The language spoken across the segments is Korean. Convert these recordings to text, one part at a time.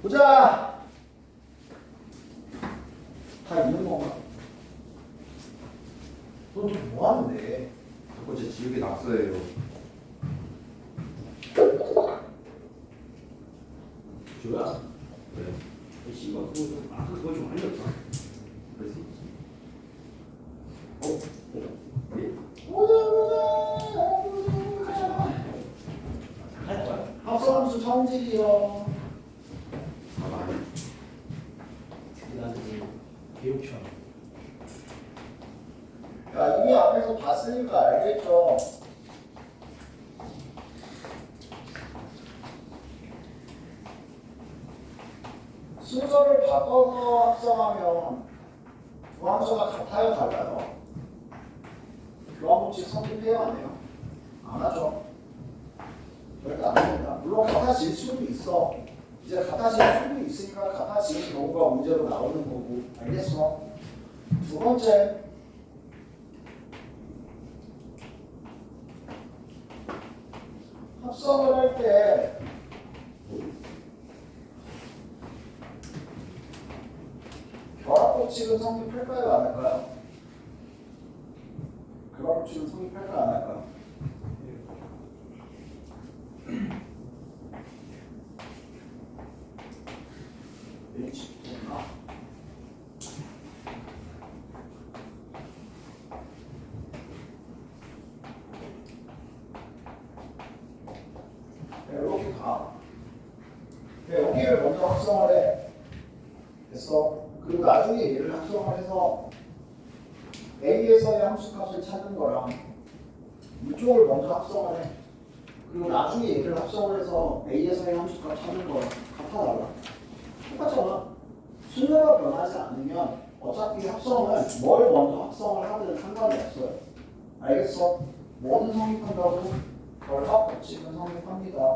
보자. 다 있는 건가? 너 지금 뭐 하는데? 자꾸 제 지우개 낙서예요. 줘야. 네. 씨발 그거 좀 알렸다. 그래서 예? 할 거야? 합성함수 성질이요. 가만히. 나한테 기록 시험. 야, 이미 앞에서 봤으니까 알겠죠? 순서를 바꿔서 합성하면 두 함수가 같아요, 달라요? 교환법칙 성립해요, 안 해요? 안 하죠. 절대 안 합니다. 물론 같아질 수도 있어. 이제 같아질 수도 있으니까 같아지는 경우가 문제로 나오는 거고. 알겠어? 두 번째. 합성을 할 때 결합법칙은 성립할까요? 안 할까요? 결합법칙은 성립할까요? 안 할까요? H 됐나? 이렇게 가. 여기를 먼저 합성을 해. 됐어? 그리고 나중에 얘를 합성을 해서 A에서의 함수값을 찾는 거랑 이쪽을 먼저 합성을 해. 그리고 나중에 얘를 합성을 해서 A에서의 함수값 찾는 거랑 같아 달라. 똑같잖아. 순서가 변하지 않으면 어차피 합성은 뭘 먼저 합성을 하든 상관이 없어요. 알겠어? 뭐는 성립한다고? 결합법칙은 성립합니다.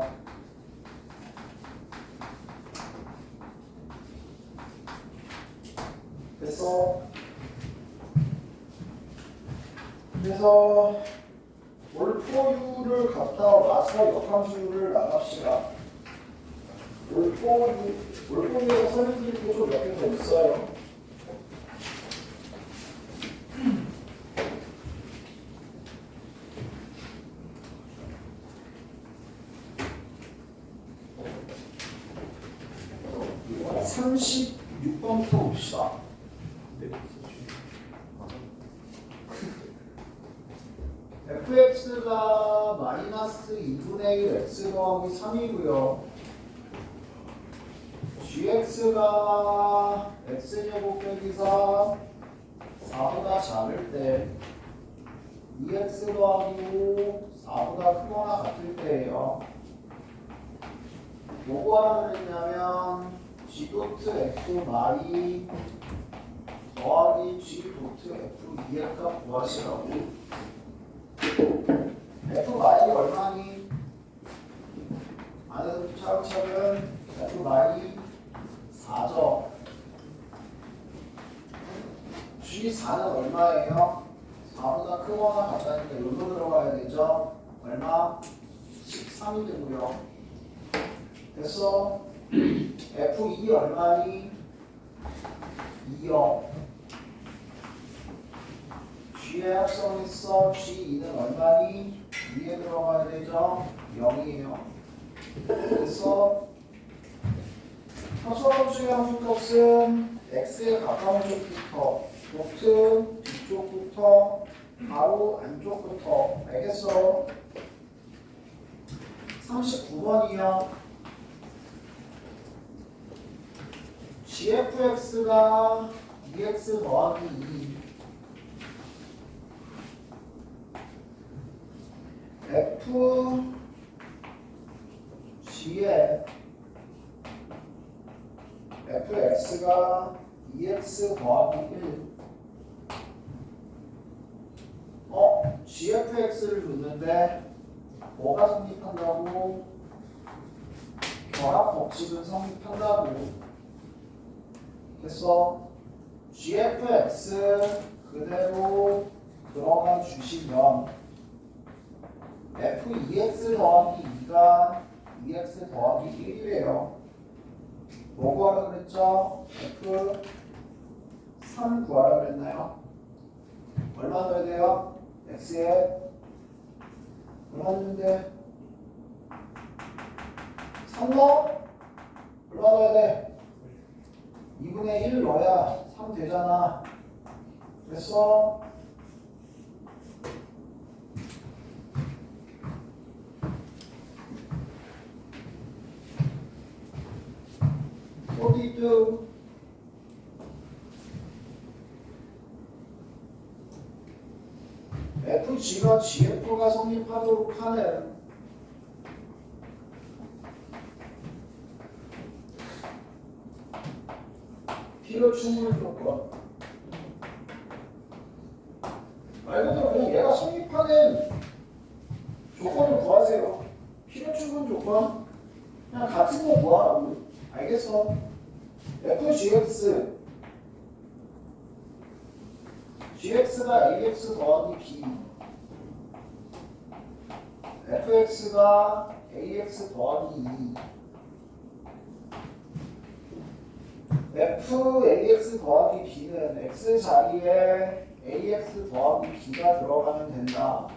됐어? 그래서 올포유를 갖다 와서 역함수를 나갑시다. 올포유에서 설명드릴 게 좀 몇 개 더 있어요. 이번에 36번부터 봅시다. fx가 마이너스 2분의 1 x 더하기 3이고요. gx가 x제곱 빼기 4 4보다 작을 때 2x 더하기 5 4보다 크거나 같을 때예요. 뭐고 하라고 그랬냐면 g 도트 f 마이 더하기 g 도트 f 2의 값 구하시라고. F 마이 얼마니? 안에서 차근차근 F 마이 4죠. G4는 얼마예요? 4보다 크거나 같다니까 여기로 들어가야 되죠? 얼마? 13이 되고요. 됐어? F2 얼마니? 2요. G에 합성했어. G2는 얼마니? 2에 들어가야 되죠? 0이에요. 그래서 함수값의 함수값은 x에 가까운 쪽부터 도트 뒤쪽부터 바로 안쪽부터. 알겠어? 39번이요. gfx가 2x 더하기 2 f g에 fx가 2x 더하기 1 gfx를 줬는데 뭐가 성립한다고? 결합 법칙은 성립한다고. 됐어? gfx 그대로 들어가 주시면 f2x 더하기 2가 2x 더하기 1이래요. 뭐 구하라 그랬죠? F 3 구하라 그랬나요? 얼마 넣어야 돼요? X에 얼마 넣는데? 3 넣어? 얼마 넣어야 돼? 2분의 1 넣어야 3 되잖아. 됐어? 어디 또 FG가 GF가 성립하도록 하는 필요 충분 조건. 말 그대로 그냥 얘가 성립하는 조건을 구하세요. 필요 충분 조건. 그냥 같은 거 구하라고. 알겠어? FGX GX가 AX 더하기 B FX가 AX 더하기 2 FAX 더하기 B는 X 자리에 AX 더하기 B가 들어가면 된다.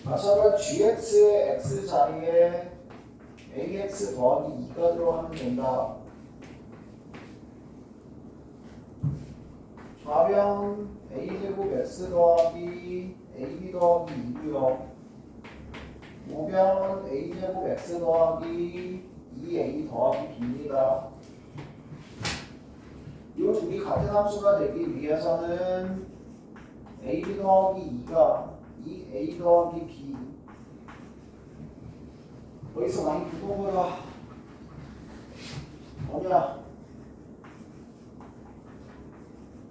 마찬가지로 GX의 X 자리에 AX 더하기 2가 들어가면 된다. 좌변 A제곱 X 더하기 AB 더하기 2고요. 우변 A제곱 X 더하기 2A 더하기 B입니다. 이 두 개 같은 함수가 되기 위해서는 AB 더하기 2가 2A 더하기 B 어디서 많이 부은 거다. 뭐냐?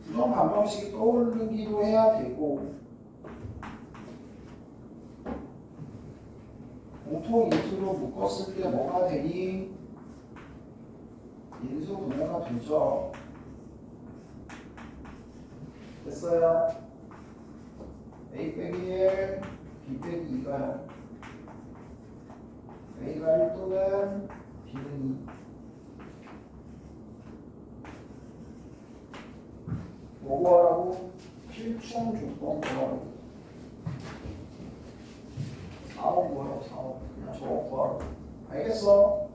부정 반정식이 떠오르기도 해야 되고 공통 인수로 묶었을 때 뭐가 되니? 인수 분해가 되죠. 됐어요? A 빼기 1, B 빼기 2가요. A가 1 또는 B는 2. 뭐 구하라고? 필충 조건 구하라고. 4억 구하라고. 4억. 그냥 저거 구하라고. 알겠어?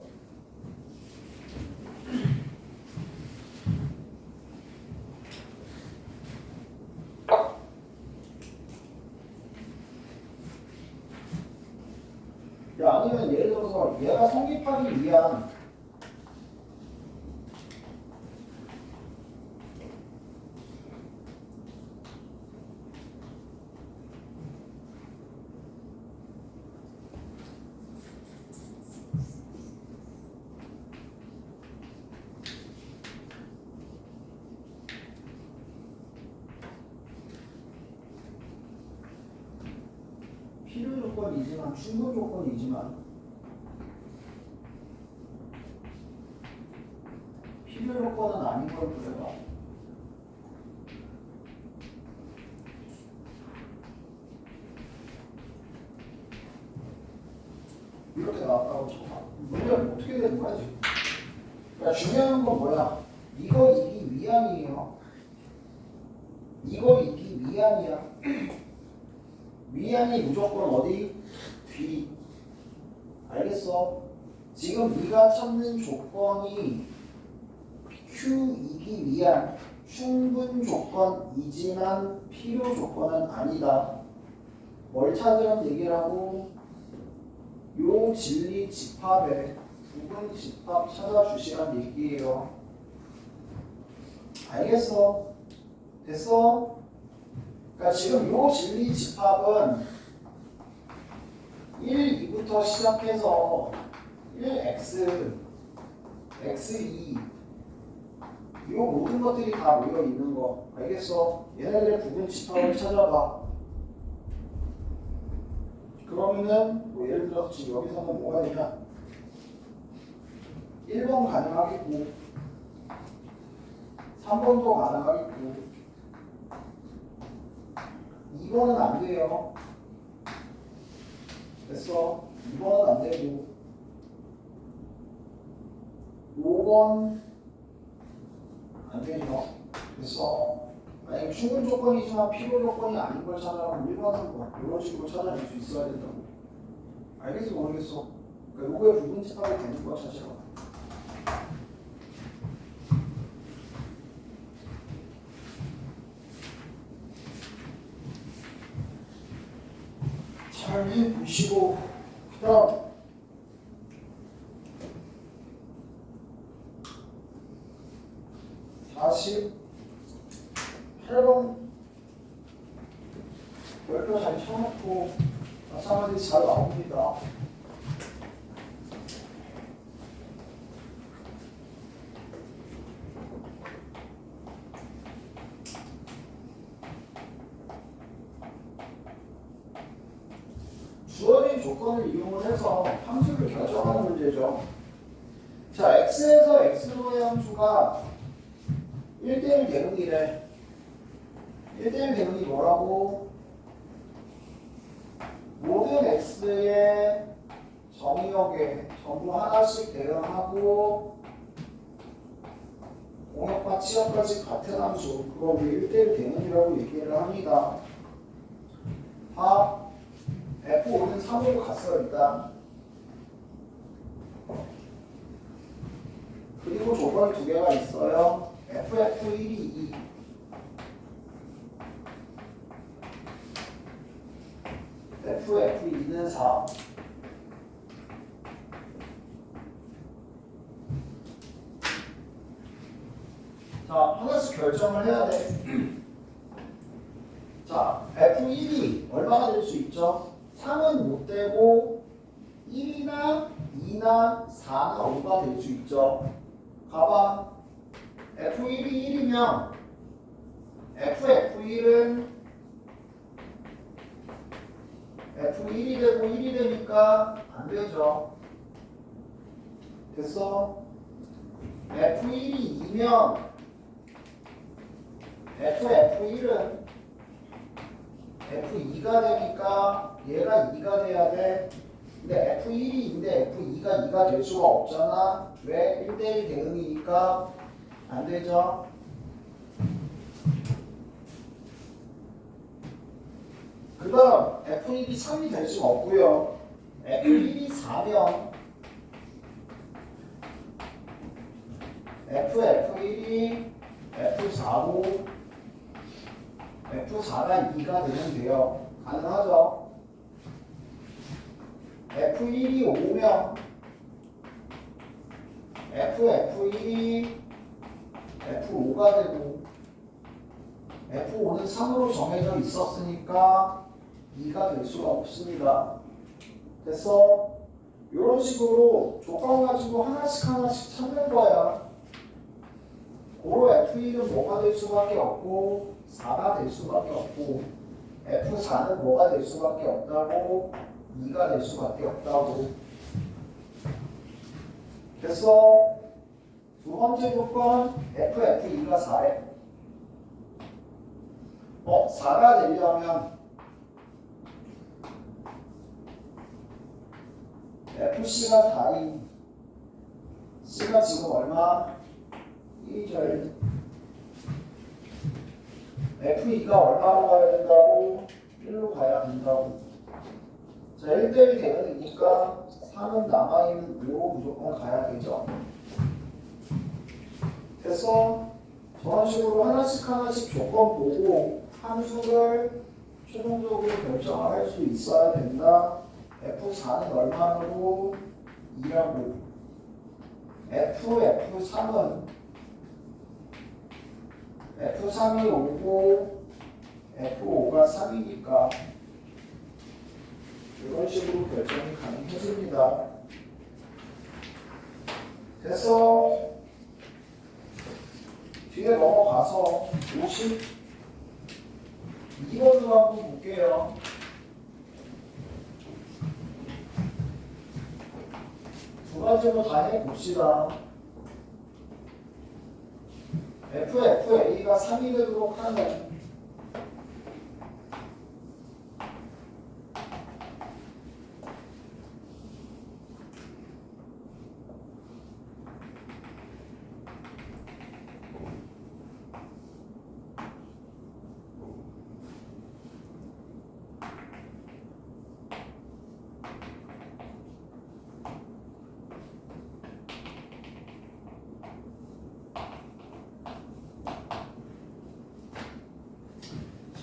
야, 아니면 예를 들어서 얘가 성립하기 위한 필요 조건이지만 충분 조건이지만 필요 조건은 아닌 걸 그래봐. 이렇게 나왔다고 쳐봐. 문제는 어떻게 되는 거야 지금? 그러니까 중요한 건 뭐야? 이거 이기 위함이에요. 이거 이기 위함이야. 위안이 무조건 어디? 뒤. 알겠어? 지금 네가 찾는 조건이 Q이기 위한 충분 조건이지만 필요 조건은 아니다. 뭘 찾으란 얘기라고? 요 진리 집합의 부분 집합 찾아주시란 얘기예요. 알겠어? 됐어? 그러니까 지금 요 진리 집합은 1, 2부터 시작해서 1x, x2 요 모든 것들이 다 모여 있는 거. 알겠어? 얘네들의 부분 집합을 찾아봐. 그러면은 뭐 예를 들어서 지금 여기서는 뭐가 되냐? 1번 가능하겠고 3번도 가능하겠고 2번은 안 돼요. 됐어? 2번은 안 되고 요건 안 되죠. 그래서 만약에 충분 조건이지만 필요 조건이 아닌 걸 찾아가면 1번, 3번 이런 식으로 찾아낼 수 있어야 된다고. 알겠어 모르겠어? 그러니까 요거에 부분집하게 되는 거 찾아가. 잘 해보시고 그 다음 48번 별표 잘 쳐놓고 마찬가지 잘 나옵니다. 주어진 조건을 이용을 해서 함수를 결정하는 문제죠. 자, x에서 x로의 함수가 1대1 대응이래. 1대1 대응이 뭐라고? 모든 x의 정의역에 전부 하나씩 대응하고 공역과 치역까지 같은 함수, 그걸 1대1 대응이라고 얘기를 합니다. 다 F5는 3으로 갔어요 일단. 그리고 조건이 두 개가 있어요. FF1이 2, FF2는 4. 자, 하나씩 결정을 해야 돼. 자, F1이 얼마나 될 수 있죠? 3은 못 되고 1이나 2나 4나 5가 될 수 있죠. 봐봐. F1이 1이면 FF1은 F1이 되고 1이 되니까 안 되죠. 됐어? F1이 2면 FF1은 F2가 되니까 얘가 2가 돼야 돼. 근데 F1이 2인데 F2가 2가 될 수가 없잖아. 왜? 1대1 대응이니까 안 되죠. 그 다음 F1이 3이 될 수가 없고요. F1이 4면 F1이 F4고 F4가 2가 되면 돼요. 가능하죠? F1이 5면 FF1이 F5가 되고 F5는 3으로 정해져 있었으니까 2가 될 수가 없습니다. 됐어? 이런 식으로 조건 가지고 하나씩 찾는 거야. 고로 F1은 뭐가 될 수밖에 없고 4가 될 수밖에 없고 F4는 뭐가 될 수밖에 없다고 2가 될 수밖에 없다고. 됐어? 두 번째 조건 FF2가 4래. 4가 되려면 FC가 4인 C가 지금 얼마? 1절. F2가 얼마로 가야 된다고? 1로 가야 된다고. 자, 1대1 대응이니까 3은 남아있는 5로 무조건 가야 되죠. 됐어? 저런 식으로 하나씩 조건 보고 함수를 최종적으로 결정을 할 수 있어야 된다. F4는 얼마로? 2라고. F3은 F3이 5고 F5가 3이니까 이런 식으로 결정이 가능해집니다. 됐어? 뒤에 넘어가서 52번으로 한번 볼게요. 두 가지로 다 해봅시다. FFA가 3이 되도록 하는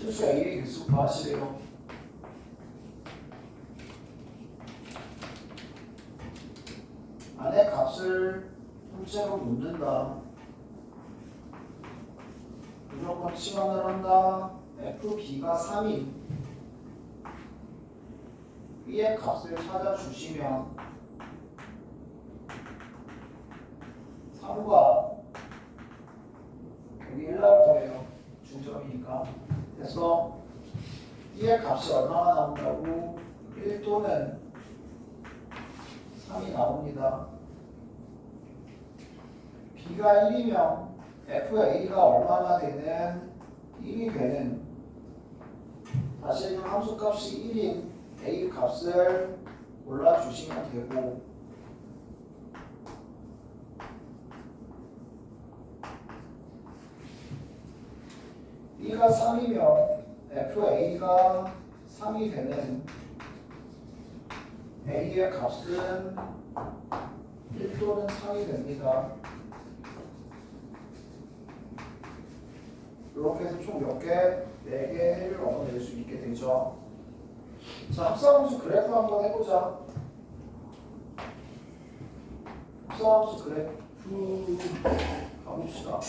실수 A의 개수 구하시래요. 안에 값을 통째로 놓는다. 무조건 치환을 한다. FB가 3인 B의 값을 찾아주시면 3과 여기 1 나올 거예요. 중점이니까. 그래서 B의 값이 얼마나 나온다고? 1 또는 3이 나옵니다. B가 1이면 FA가 얼마나 되는? 1이 되는 다시 그 함수값이 1인 A 값을 골라주시면 되고 B가 3이면 FA가 3이 되는 A의 값은 1 또는 3이 됩니다. 이렇게 해서 총 몇 개? 4개를 얻어낼 수 있게 되죠. 자, 합성함수 그래프 한번 해보자. 합성함수 그래프 가봅시다.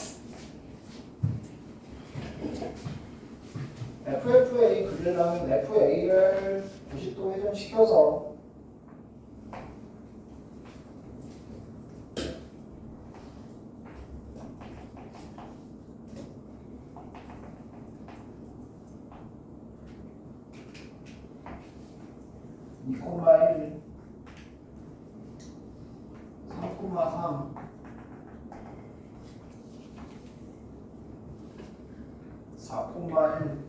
FFA 그리려면 FA를 90도 회전시켜서 (2,1) 3,3 4,1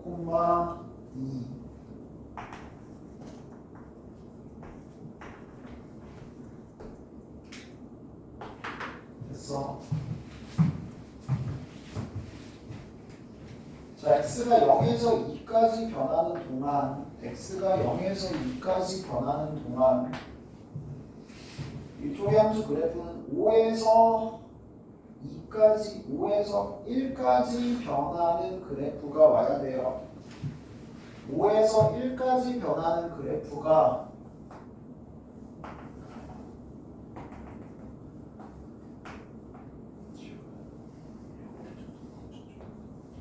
5,2 됐어. 자, x가 0에서 2까지 변하는 동안 x가 0에서 2까지 변하는 동안 이쪽의 함수 그래프는 5에서 2까지 5에서 1까지 변하는 그래프가 와야 돼요. 5에서 1까지 변하는 그래프가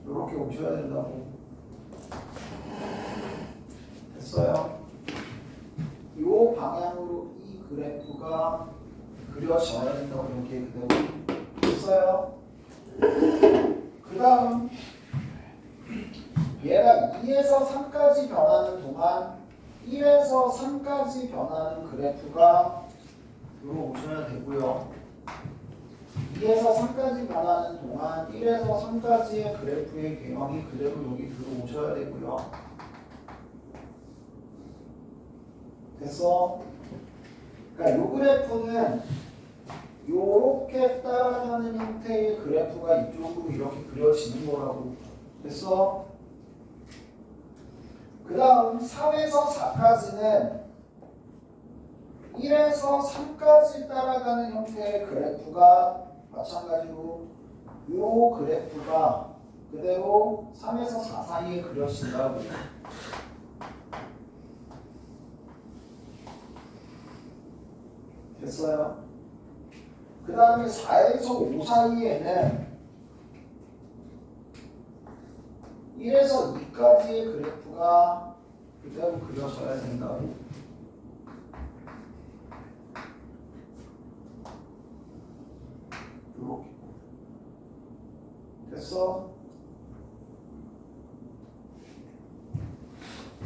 이렇게 오셔야 된다고. 됐어요. 이 방향으로 이 그래프가 그려져야 된다고. 이렇게 그대로. 됐어요. 그 다음 얘가 2에서 3까지 변하는 동안 1에서 3까지 변하는 그래프가 들어오셔야 되고요. 2에서 3까지 변하는 동안 1에서 3까지의 그래프의 개형이 그대로 여기 들어오셔야 되고요. 됐어? 그러니까 이 그래프는 요렇게 따라가는 형태의 그래프가 이쪽으로 이렇게 그려지는 거라고. 됐어? 그 다음 3에서 4까지는 1에서 3까지 따라가는 형태의 그래프가 마찬가지로 요 그래프가 그대로 3에서 4 사이에 그려진다고. 됐어요? 그 다음에 4에서 5 사이에는 1에서 2까지의 그래프가 그대로 그려져야 된다고. 이렇게. 됐어?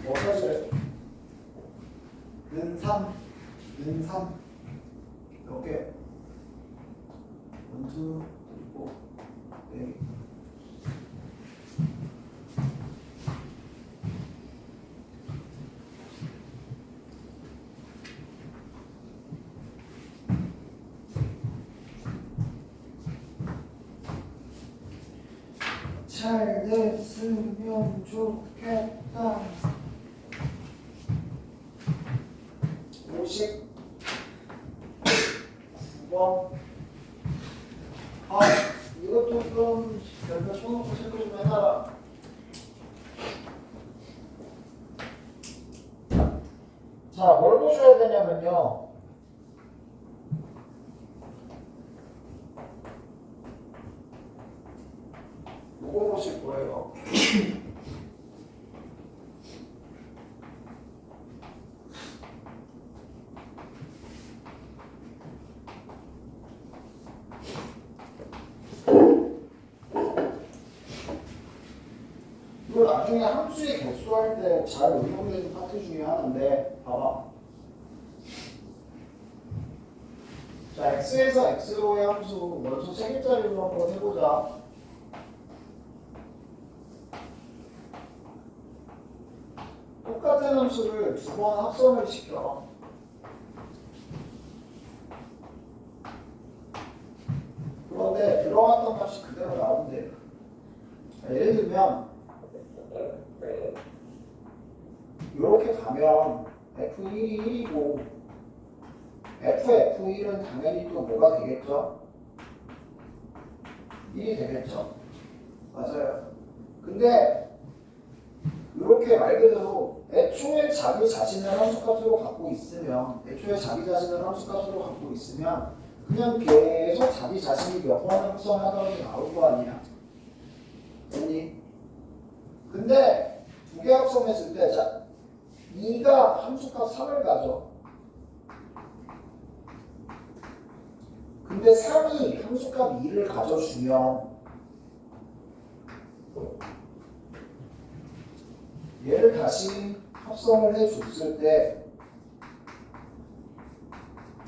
어떠세요? 는3 몇 개? 1, 2, 3, 4, 4개. 잘 됐으면 좋겠다. 50 6번. 아, 이것도 좀 별표 쳐놓고 체크 좀 해놔라. 자, 뭘 보셔야 되냐면요. 이거 보실 거예요. 이거 나중에 함수의 개수할 때 잘 응용되는 파트 중에 하나인데 봐봐. 자, x에서 x로의 함수 원소 3개짜리로 한번 해보자. 똑같은 함수를 두 번 합성을 시켜. 그런데 들어갔던 값이 그대로 나온대. 예를 들면 이렇게 가면 F1이 1이고 F1은 당연히 또 뭐가 되겠죠? 1이 되겠죠? 맞아요. 근데 이렇게 말 그대로 애초에 자기 자신을 함수값으로 갖고 있으면 그냥 계속 자기 자신이 몇 번 합성하더라도 나올 거 아니야. 됐니? 근데 두 개 합성했을 때 자, 2가 함수값 3을 가져. 근데 3이 함수값 2를 가져주면 얘를 다시 합성을 해줬을 때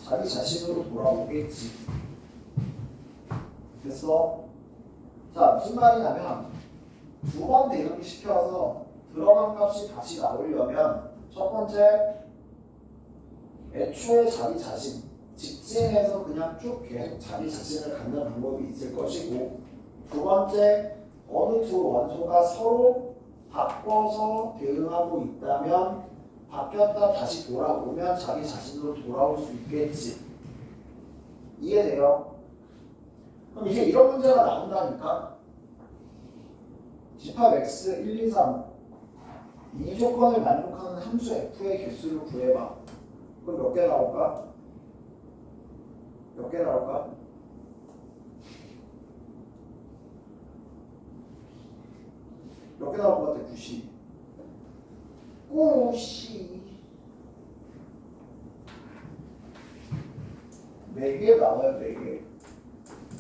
자기 자신으로 돌아오겠지. 됐어? 자, 무슨 말이냐면 두 번 대응을 시켜서 들어간 값이 다시 나오려면 첫 번째, 애초에 자기 자신, 직진해서 그냥 쭉 계속 자기 자신을 갖는 방법이 있을 것이고, 두 번째, 어느 두 원소가 서로 바꿔서 대응하고 있다면 바뀌었다 다시 돌아오면 자기 자신으로 돌아올 수 있겠지. 이해돼요? 그럼 이제 이런 문제가 나온다니까? 집합 x 1, 2, 3 이 조건을 만족하는 함수 f의 개수를 구해봐. 그럼 몇 개 나올까? 몇 개 나올까? 몇 개 나올 것 같아? 90. 4개 나와요, 4개.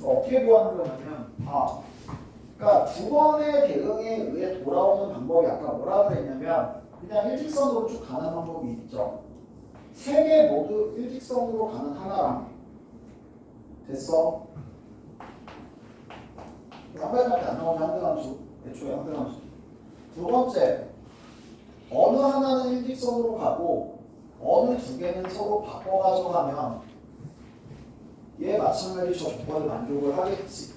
어떻게 구하는 거냐면, 그러니까 두 번의 대응에 의해 돌아오는 방법이 아까 뭐라 그랬냐면, 그냥 일직선으로 쭉 가는 방법이 있죠. 3개 모두 일직선으로 가는 하나랑. 됐어? 한 가지밖에 안 나오면 한등함수. 애초에 한등함수. 두 번째, 어느 하나는 일직선으로 가고 어느 두 개는 서로 바꿔 가져가면 얘 마찬가지 저 조건을 만족을 하겠지.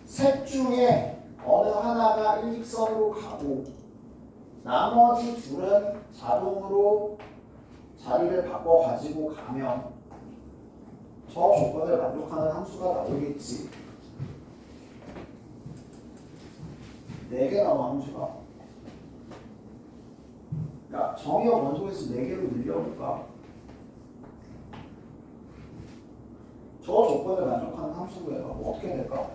셋 중에 어느 하나가 일직선으로 가고 나머지 둘은 자동으로 자리를 바꿔 가지고 가면 저 조건을 만족하는 함수가 나오겠지. 4개 나와 함수가. 야, 정의역 원소에서 4개로 늘려볼까? 저 조건을 만족하는 함수가 어떻게 될까?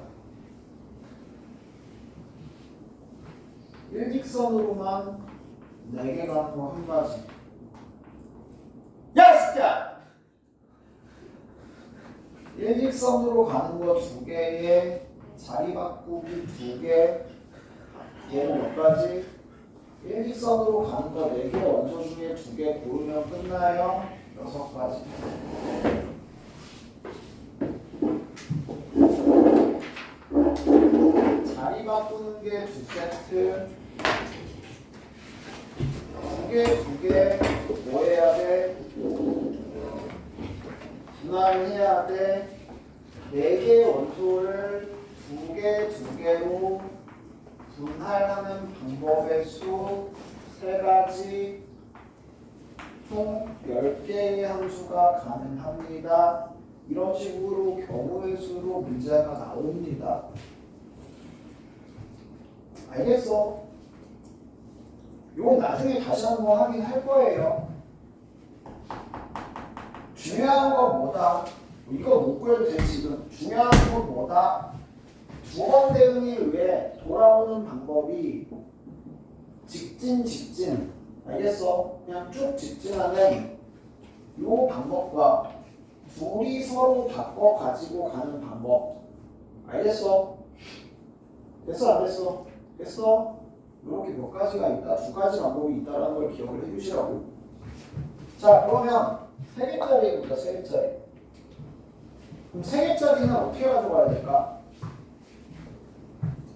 일직선으로만 4개 가는 거 한 가지. 야, 진짜! 일직선으로 가는 거 2개에 자리 바꾸기 2개. 얘는 몇 가지? 일직선으로 가는 거 4개 원소 중에 2개 고르면 끝나요. 6가지. 자리 바꾸는 게 2세트. 2개 뭐 해야 돼? 분할해야 돼. 4개 원소를 2개로 분할하는 방법의 수 3가지, 총 10개의 함수가 가능합니다. 이런 식으로 경우의 수로 문제가 나옵니다. 알겠어? 이건 나중에 다시 한번 확인할 거예요. 중요한 건 뭐다? 이거 못 그려도 돼 지금. 중요한 건 뭐다? 두 번 대응에 의해 돌아오는 방법이 직진. 알겠어? 그냥 쭉 직진하는 이 방법과 둘이 서로 바꿔 가지고 가는 방법. 알겠어? 됐어 안 됐어? 됐어? 이렇게 몇 가지가 있다. 두 가지 방법이 있다는 걸 기억을 해주시라고. 자 그러면 세 개짜리 보자. 세 개짜리. 그럼 세 개짜리는 어떻게 가져가야 될까?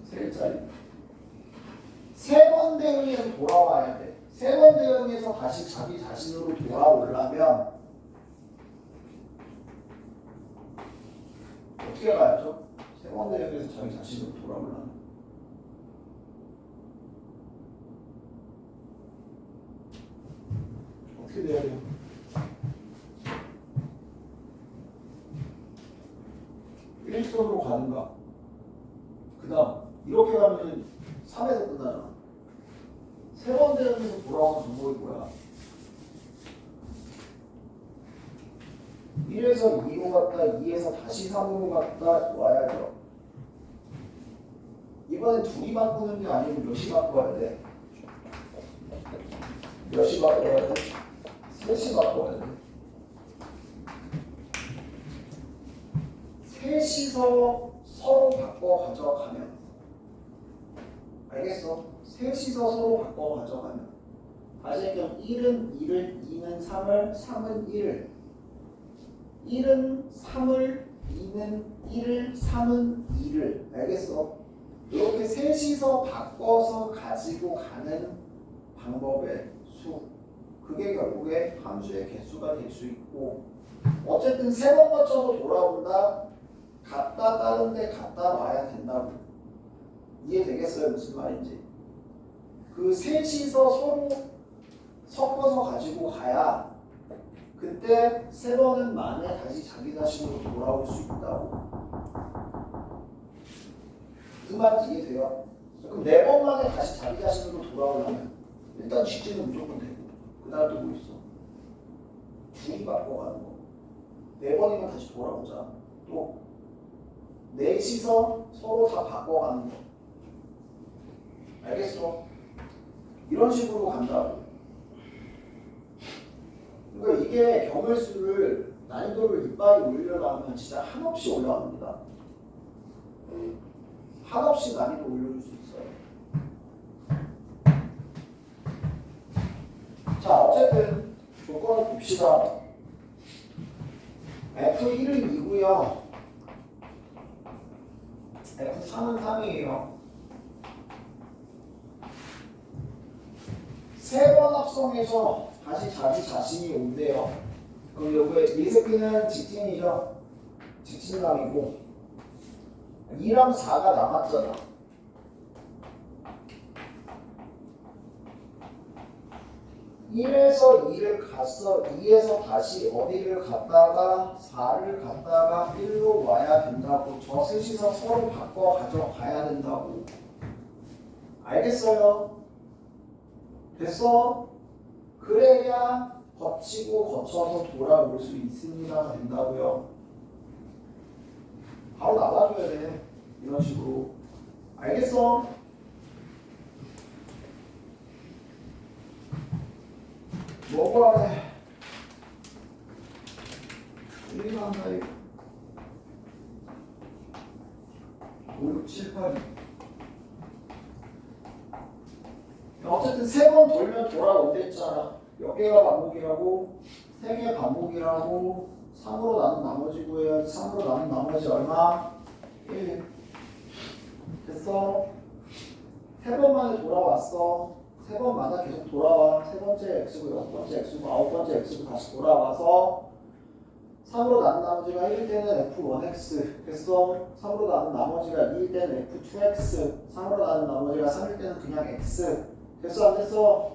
세 개짜리. 세 번 대응에서 돌아와야 돼. 세 번 대응에서 다시 자기 자신으로 돌아오려면 어떻게 가야죠? 세 번 대응에서 자기 자신으로 돌아오려면 어떻게 돼야 돼요? 일선으로 가는가? 그 다음 이렇게 가면 3에서 끝나잖아. 세 번 대응에서 돌아오는 방법이 뭐야? 1에서 2로 갔다 2에서 다시 3으로 갔다 와야죠. 이번엔 둘이 바꾸는 게 아니고 몇이 바꿔야 돼? 몇이 바꿔야 돼? 셋이 바꿔야 돼. 셋이서 서로 바꿔 가져가면 알겠어? 셋이서 서로 바꿔 가져가면 다시 할게요. 1은 2를 2는 3을 3은 1을 1은 3을 2는 1을 3은 2를 알겠어? 이렇게 셋이서 바꿔서 가지고 가는 방법의 수 그게 결국에 함수의 개수가 될 수 있고 어쨌든 세 번 거쳐서 돌아온다 갔다 다른 데 갔다 와야 된다고 이해되겠어요? 무슨 말인지 그 셋이서 서로 섞어서 가지고 가야 그때 세 번은 만에 다시 자기 자신으로 돌아올 수 있다고 무슨 말인지 이해돼요? 그럼 네 번 만에 다시 자기 자신으로 돌아오려면 일단 직진은 무조건 되고 그 다음 또 뭐 있어? 둘이 바꿔가는 거 네 번이면 다시 돌아오자 또 넷이서 서로 다 바꿔가는 거 알겠어? 이런 식으로 간다고 그러니까 이게 경우수를 난이도를 이빨이 올리려면 진짜 한없이 올라갑니다. 한없이 난이도 올려줄 수 있어요. 자 어쨌든 조건을 봅시다. F1은 2고요. F3은 3이에요. 세 번 합성해서 다시 자기 자신이 온대요. 그럼 여기에 이 새끼는 직진이죠. 직진감이고 2랑 4가 남았잖아. 1에서 2를 갔어. 2에서 다시 어디를 갔다가 4를 갔다가 1로 와야 된다고. 저 셋이서 서로 바꿔 가져가야 된다고. 알겠어요? 됐어? 그래야 거치고 거쳐서 돌아올 수 있습니다. 된다고요. 바로 나가줘야 돼. 이런 식으로. 알겠어? 뭐가 해? 1, 2, 3, 4, 5, 6, 7, 8 어쨌든 세 번 돌면 돌아온댔잖아. 몇 개가 반복이라고? 3개 반복이라고 3으로 나눈 나머지 구해야지. 3으로 나눈 나머지 얼마? 1 됐어? 세 번만에 돌아왔어. 세 번마다 계속 돌아와. 세 번째 x고 여섯 번째 x고 아홉 번째 x고 다시 돌아와서 3으로 나눈 나머지가 1일 때는 f1x 됐어? 3으로 나눈 나머지가 2일 때는 f2x 3으로 나눈 나머지가 3일 때는 그냥 x 됐어 안 됐어?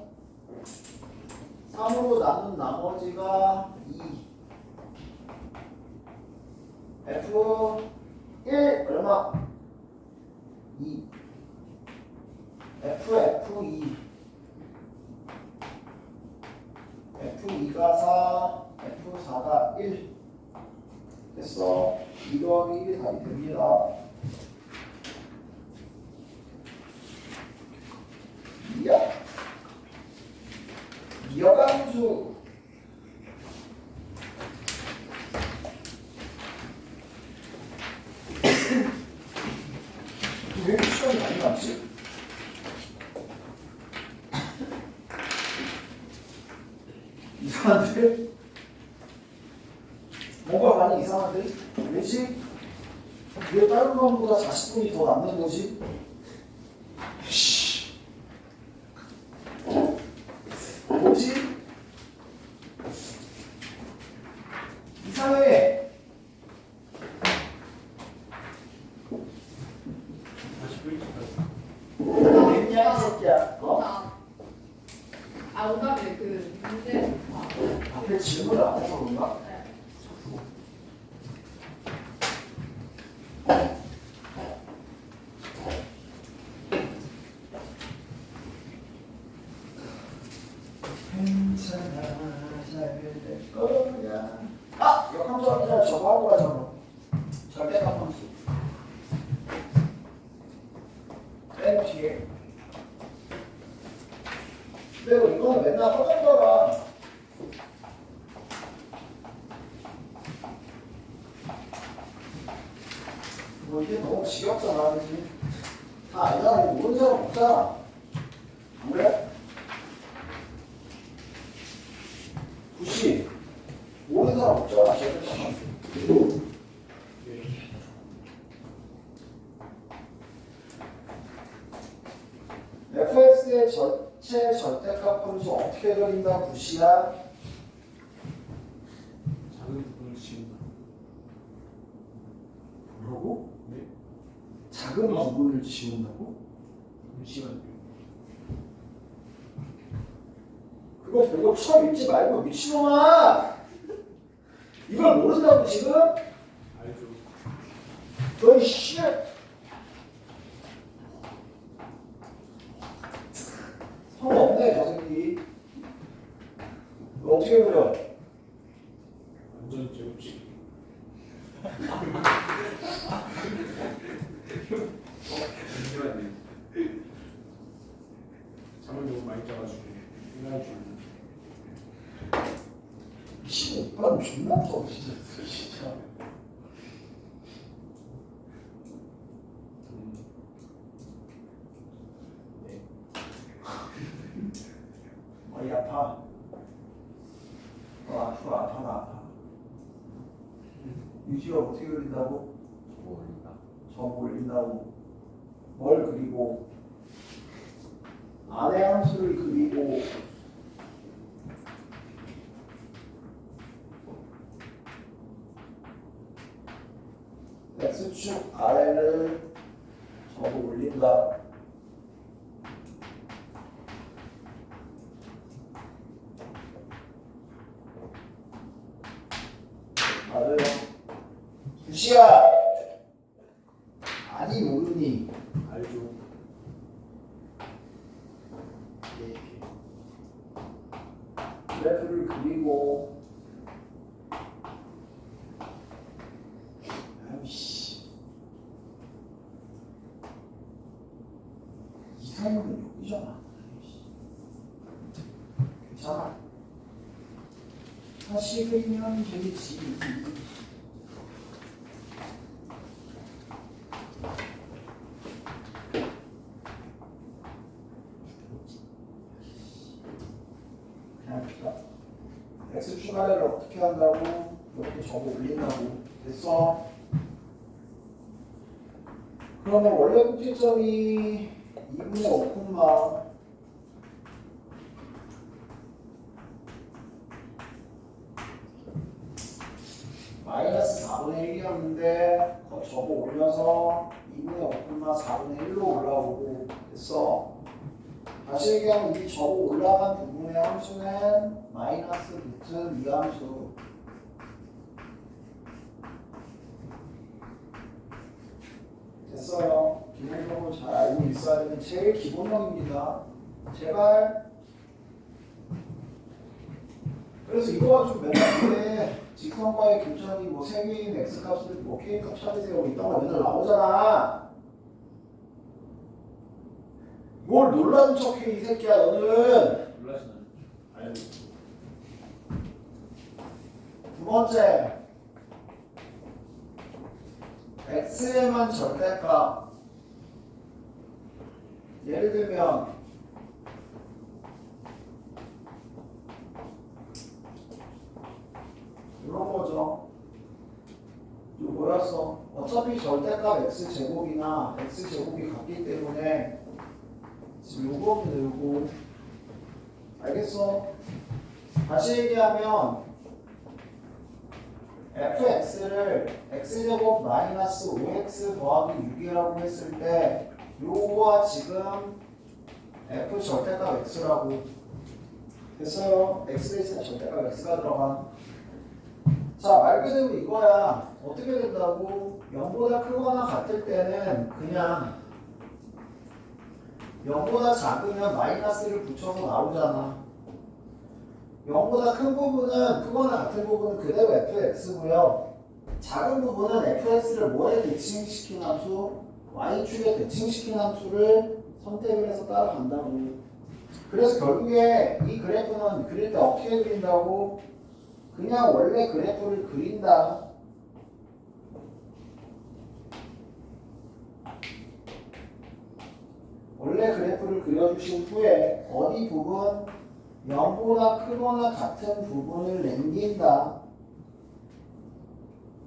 3으로 나눈 나머지가 2 F1 얼마? 2 F2 F2가 4 F4가 1 됐어. 2 더하기 1이 답이 됩니다. 이어감수 왜 이렇게 시간이 많이 남지? 이 사람들 뭔가 많이 이상한데? 왜지? 왜 다른 방보다 40분이 더 남는 거지? 뭐지? 이상해. 다시 끌지 냈냐 이 새끼야? 어? 오답에 그 문제 앞에 질문을 안 해서 그런가? 네. 괜찮아 잘될 거야. 아! 역함수 그냥 저거 하고 가자 그럼. 절대값 함수. 맨 뒤에. 그리고 이거는 맨날 하던 거라. 뭐 이게 너무 지겹잖아, 그치? 다 알잖아. 이거 모르는 사람 없잖아. 안 그래? 90. 모르는 사람 없잖아. 절대값. fx의 전체 절대값 함수 어떻게 그린다? 굿이야? 작은 부분을 지운다. 뭐라고? 네? 작은 부분을 지운다고? 시간. 그거 보고 처음 읽지 말고 미친놈아! 이걸 모른다고 지금? 알죠. 너이 씨! 성없네 저 새끼. 너 어떻게 그려? 완전 제곱식. 잠시만요. 잠을 너무 많이 자가지고 생각이 좀. 미친 오빠는 존나 떠 진짜. 네. 머리 아파. 아파 나 아파. 유지가 어떻게 그린다고? 저거 올린다. 저거 올린다고. 뭘 그리고 안에 함수를 그리고 x축 아래를 저거 올린다. 맞아요. 구시야. 아니 모르니. 알죠. 이렇게 그래프를 그리고 아이씨 이상형은 여기잖아. 괜찮아. 다시 그리면 되지. 그냥 보자. x축 아래를 어떻게 한다고? 이렇게 적어 올린다고. 됐어? 그러면 원래 꼭지점이 2분의 5 콤마 마이너스 4분의 1이었는데 저거 올려서 2분의 5 콤마 4분의 1로 올라오고. 됐어? 다시 얘기하면 이 저거 올라간 부분의 함수는 마이너스 루트 이 함수. 됐어요. 기본적으로 잘 알고 있어야 되는 제일 기본형입니다. 제발. 그래서 이거 가지고 맨날 이게 직선과의 교점이 뭐 세개인 x값을 뭐 k값 찾으세요 이딴 거 맨날 나오잖아. 뭘 놀라는 척해 이 새끼야 너는. 놀라시나요? 아니 두 번째 x에만 절대값. 예를 들면 이런 거죠. 이거 뭐였어? 어차피 절대값 x제곱이나 x제곱이 같기 때문에 지금 요거 늘고. 알겠어? 다시 얘기하면 fx를 x제곱 마이너스 5x 더하기 6이라고 했을 때 요거와 지금 f 절대값 x라고 됐어요. x 대신에 절대값 x가 들어간. 자, 말 그대로 이거야. 어떻게 된다고? 0보다 크거나 같을 때는 그냥 0보다 작으면 마이너스를 붙여서 나오잖아. 0보다 큰 부분은 크거나 같은 부분은 그대로 fx고요. 작은 부분은 fx를 뭐에 대칭시킨 함수? y축에 대칭시킨 함수를 선택을 해서 따라간다고. 그래서 결국에 이 그래프는 그릴 때 어떻게 그린다고? 그냥 원래 그래프를 그린다. 원래 그래프를 그려주신 후에 어디 부분 0보다 크거나 같은 부분을 남긴다.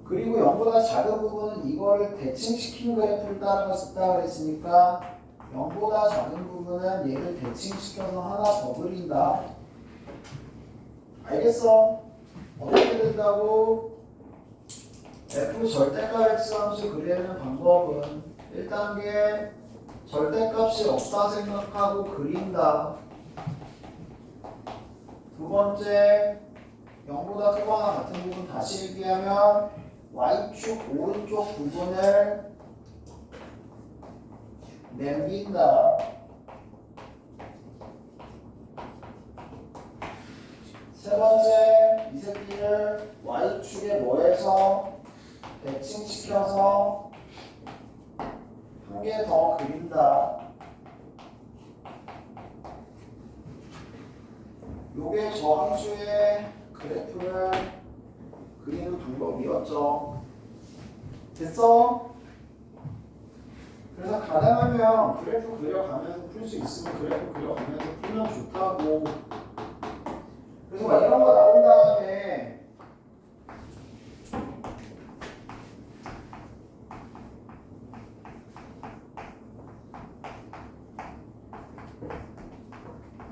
그리고 0보다 작은 부분은 이거를 대칭시킨 그래프를 따라갔다 그랬으니까 0보다 작은 부분은 얘를 대칭시켜서 하나 더 그린다. 알겠어? 어떻게 된다고? f 절대값 x 함수 그리는 방법은 1단계 절대값이 없다 생각하고 그린다. 두 번째 0보다 크거나 같은 부분 다시 얘기하면 y축 오른쪽 부분을 남긴다. 세 번째 이 새끼를 y축에 뭐해서 대칭시켜서 한 개 더 그린다. 요게 저 함수의 그래프를 그리는 방법이었죠. 됐어? 그래서 가능하면 그래프 그려가면서 풀 수 있으면 그래프 그려가면서 풀면 좋다고. 그래서 막 이런 거 나온 다음에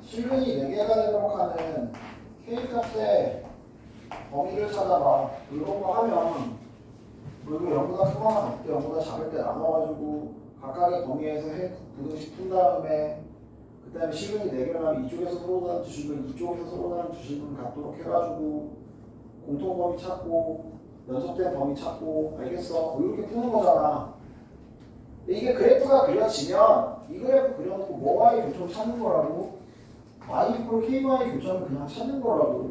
실근이 4개가 되도록 하는 K값의 범위를 찾아봐. 이런 거 하면 그리고 0보다 크거나 같을 때 0보다 작을 때 나눠가지고 각각의 범위에서 해 부등식 푼 다음에 그 다음에 실근이 4개를 하면 이쪽에서 서로 다른 주식은 이쪽에서 서로 다른 주식은 같도록 해가지고 공통범위 찾고 연속된 범위 찾고. 알겠어? 이렇게 푸는 거잖아. 근데 이게 그래프가 그려지면 이 그래프 그려놓고 뭐와의 교점 찾는 거라고. y 이퀄 ky의 교점을 그냥 찾는 거라고.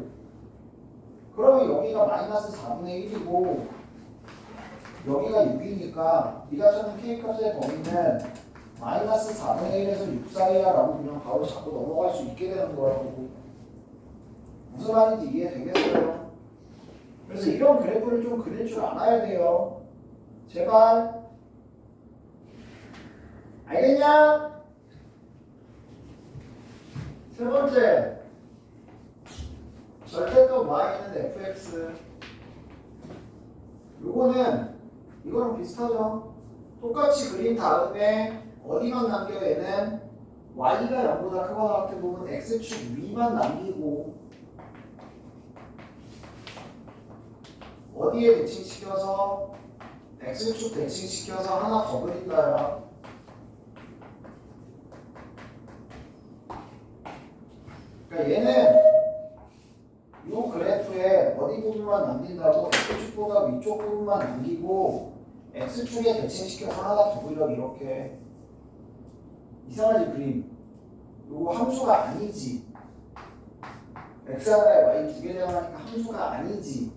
그러면 여기가 마이너스 4분의 1이고 여기가 6이니까 네가 찾는 k값의 범위는 마이너스 4분의 1에서 6 사이야 라고 그냥 바로 잡고 넘어갈 수 있게 되는 거라고. 무슨 말인지 이해되겠어요? 그래서 이런 그래프를 좀 그릴 줄 알아야 돼요. 제발. 알겠냐? 세 번째 절대값 y는 fx. 이거랑 비슷하죠? 똑같이 그린 다음에 어디만 남겨? 얘는 y가 0보다 크거나 같은 부분 x축 위만 남기고 어디에 대칭시켜서 x축 대칭시켜서 하나 더 그린다야. 그러니까 얘는 이 그래프에 어디 부분만 남긴다고 x축보다 위쪽 부분만 남기고 x축에 대칭시켜서 하나 더 그려. 이렇게 이상하지 그림. 요거 함수가 아니지. x 하나에 y 두 개 대응하니까 함수가 아니지.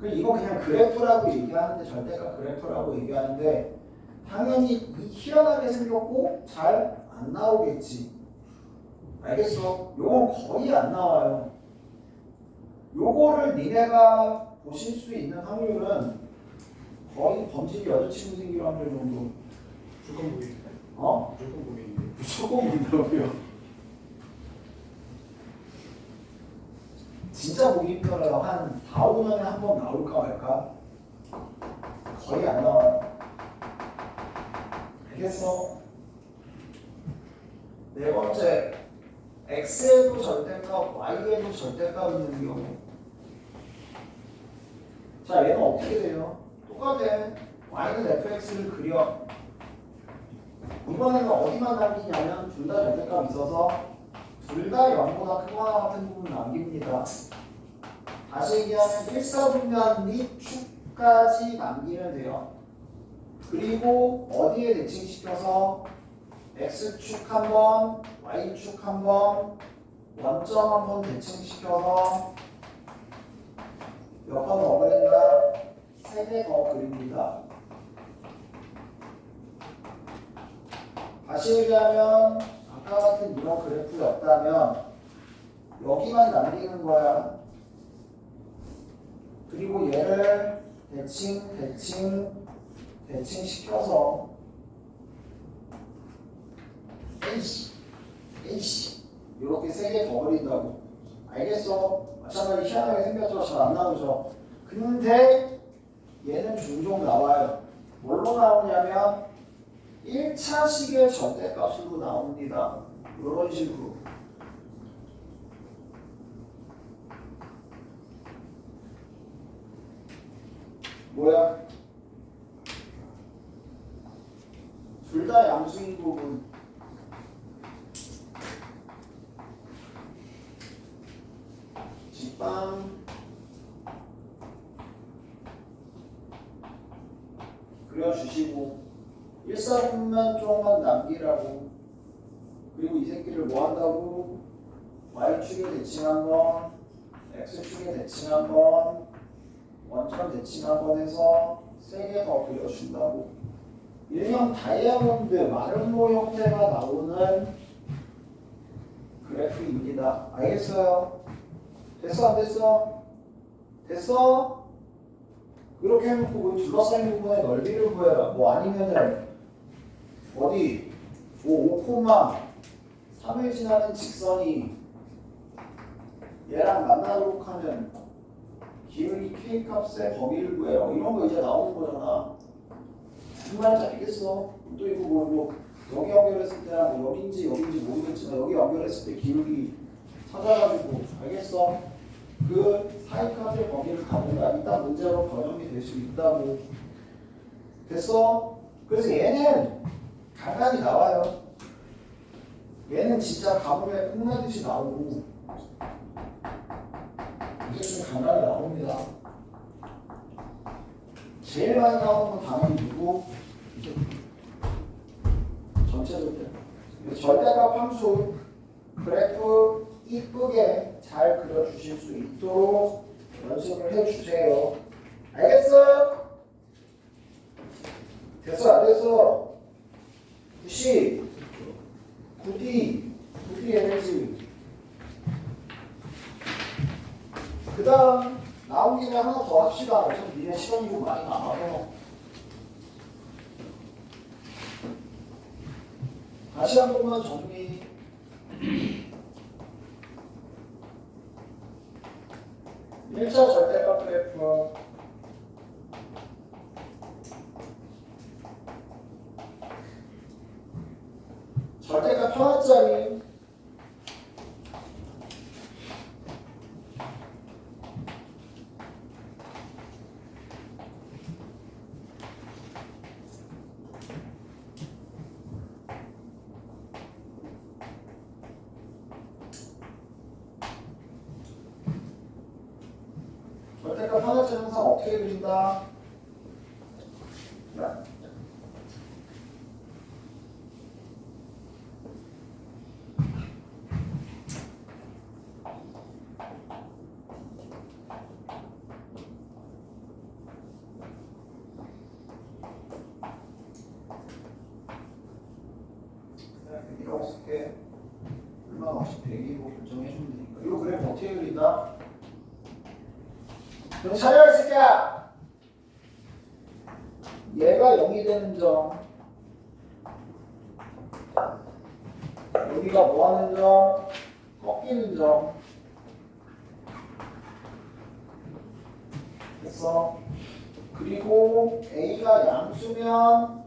이거 그냥 그래프라고 얘기하는데, 절대값 그래프라고 얘기하는데 당연히 이 희한하게 생겼고 잘 안 나오겠지. 알겠어? 요건 거의 안 나와요. 요거를 니네가 보실 수 있는 확률은 거의 범진이 여자친구 생길 확률 정도. 무조건 보기. 어? 무조건 보기. 무조건 본다고요. 진짜 보기 힘들어요. 한 4, 5년에 한 번 나올까 말까? 거의 안 나와요. 알겠어? 네 번째, x에도 절대값, y에도 절대값 있는 경우. 자, 얘는 어떻게 돼요? 똑같아. y는 fx를 그려. 이번에는 어디만 남기냐면 둘 다 절대값 있어서 둘 다 0보다 크거나 같은 부분 남깁니다. 다시 얘기하면 일사분면 및 축까지 남기면 돼요. 그리고 어디에 대칭시켜서 x축 한번, y축 한번, 원점 한번 대칭시켜서 몇 번 더 그린다? 3개 더 그립니다. 다시 얘기하면 아까 같은 이런 그래프였다면 여기만 남기는 거야. 그리고 얘를 대칭시켜서 에이씨 이렇게 3개 더 그린다고. 알겠어? 마찬가지 희한하게 생겼죠? 잘 안 나오죠? 근데 얘는 종종 나와요. 뭘로 나오냐면 1차식의 절대값으로 나옵니다. 이런 식으로. 뭐야? 둘 다 양수인 부분. 직방 그려주시고 일사분면 쪽만 남기라고. 그리고 이 새끼를 뭐 한다고? y축에 대칭 한번, x축에 대칭 한번, 원점 대칭 한번 해서 3개 더 그려준다고. 일명 다이아몬드 마름모 형태가 나오는 그래프입니다. 알겠어요? 됐어 안 됐어? 됐어? 이렇게 해놓고 그 둘러싸인 부분의 넓이를 구해라. 뭐 아니면은 어디 5,3을 지나는 직선이 얘랑 만나도록 하는 기울기 k 값의 범위를 구해라. 이런 거 이제 나오는 거잖아. 무슨 말인지 알겠어? 또 이거 뭐 여기 연결했을 때랑 뭐 여기인지 모르겠지만 여기 연결했을 때 기울기 찾아가지고. 알겠어? 그 사이 값의 범위를 가본다. 일단 문제로 변형이 될 수 있다고. 됐어? 그래서 얘는 간단히 나와요. 얘는 진짜 가뭄에 콩나듯이 나오고 이게 좀 간단히 나옵니다. 제일 많이 나오는 건 당연히 누구? 전체적으로 절대값 함수 그래프 이쁘게 잘 그려주실 수 있도록 연습을 해주세요. 알겠어? 됐어 안 됐어? 9시 9D 에너지. 그 다음 나온 김에 하나 더 합시다. 어차피 니네 시간이 좀 많이 남아서. 다시 한 번만 정리. 일차 절대값 그래프. 절대값 하나짜리. 절대값 하나짜리 항상 어떻게 그린다? 이거 결정해 주면 되니까. 이거 그래프 어떻게 그린다? 그럼 차려야 새끼야. 얘가 0이 되는 점, 여기가 뭐 하는 점? 꺾이는 점. 됐어. 그리고 A가 양수면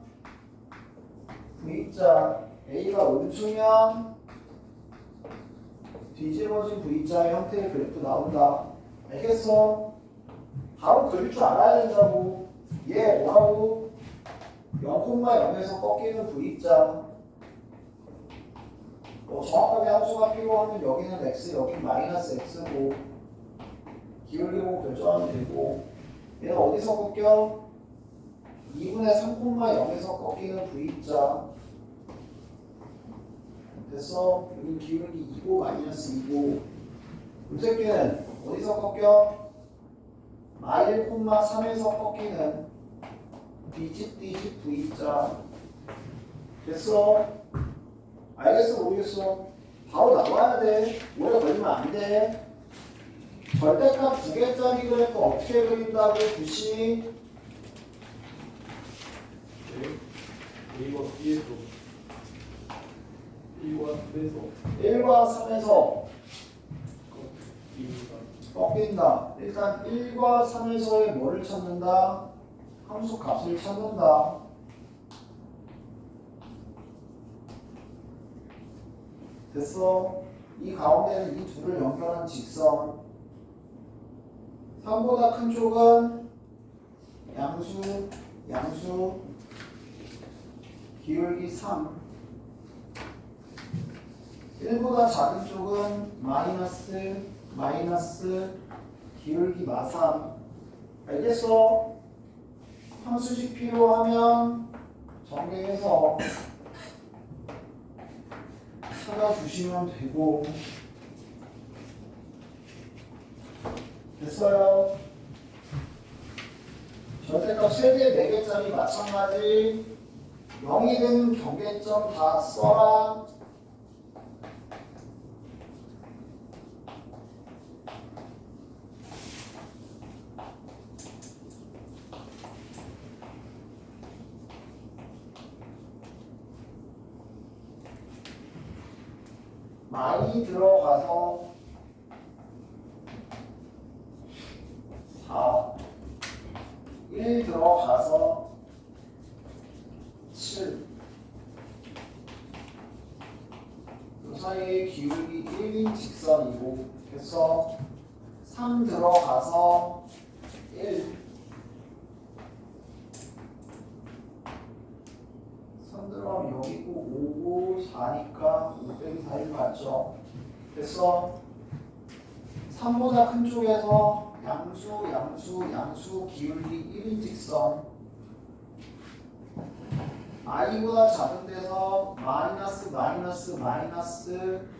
V자, A가 음수면 뒤집어진 V자의 형태의 그래프 나온다. 알겠어? 바로 그릴 줄 알아야 된다고. 얘 뭐라고? 0,0에서 꺾이는 V자. 정확하게 함수가 필요하면 여기는 x, 여기는 마이너스 x고 기울기고 결정하면 되고 얘는 어디서 꺾여? 2분의 3,0에서 꺾이는 V자. 됐어? 여기 기울기 2고 마이너스 2고 이 새끼는 어디서 꺾여? 마일 3에서 꺾이는 뒤집 V자. 됐어? 알겠어? 모르겠어? 바로 나와야 돼. 오래 걸리면 안 돼. 절대값 2개짜리 그래프 어떻게 그린다고? 구시 A와 B에서 1과 3에서 1과 3에서 꺾입니다. 꺾인다. 일단 1과 3에서의 뭐를 찾는다? 함수 값을 찾는다. 됐어? 이 가운데는 이 둘을 연결한 직선. 3보다 큰 쪽은 양수, 기울기 3. 1보다 작은 쪽은 마이너스, 기울기 마3. 알겠어? 함수식 필요하면 정리해서 찾아주시면 되고. 됐어요? 절대값 3개, 4개짜리 마찬가지. 0이 되는 경계점 다 써라. 많이 들어가서 4, 1 들어가서 7. 그 사이에 기울기 1인 직선이고, 그래서 3 들어가서 1. 3 들어가면 여기고 5고 4니까 5 빼기 4일 맞죠? 됐어? 3보다 큰 쪽에서 양수 기울기 1인 직선. i보다 작은 데서 마이너스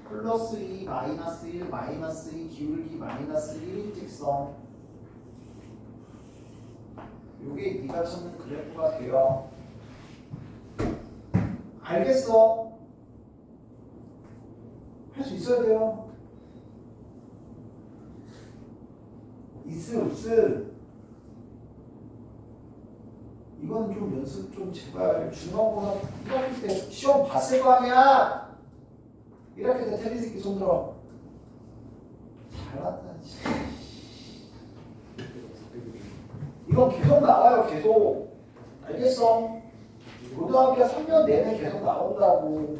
플러스 2 마이너스 1 마이너스 2 기울기 마이너스 1인 직선. 요게 네가 찾는 그래프가 돼요. 알겠어? 할 수 있어야 돼요. 있음. 이건 좀 연습 좀 제발. 중간고사 이렇게 때 시험 봤을 거 아니야. 이렇게 돼. 테리 새끼 손 들어. 잘났다. 이건 계속 나와요. 계속. 알겠어? 고등학교 3년 내내 계속 나온다고.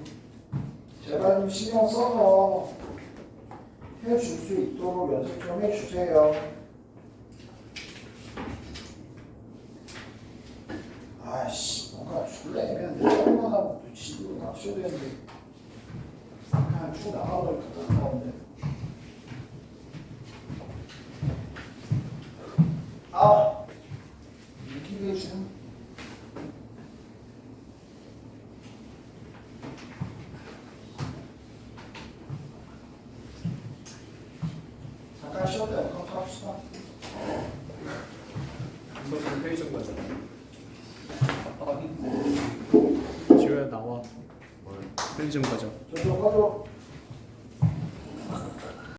제발 좀 신경 써서 해줄 수 있도록 연습 좀 해주세요. 아이씨, 뭔가 줄래 애매한데 뻔뻔 하고 또 집으로 납셔야 되는데 그냥 쭉 나가버릴 것 같은데. 아, 이렇게 해주는. 잠깐 쉬었다 그럼 합시다. 한번 편의점 가자. 아, 지호야 나와. 편의점 가자. 저쪽 가죠.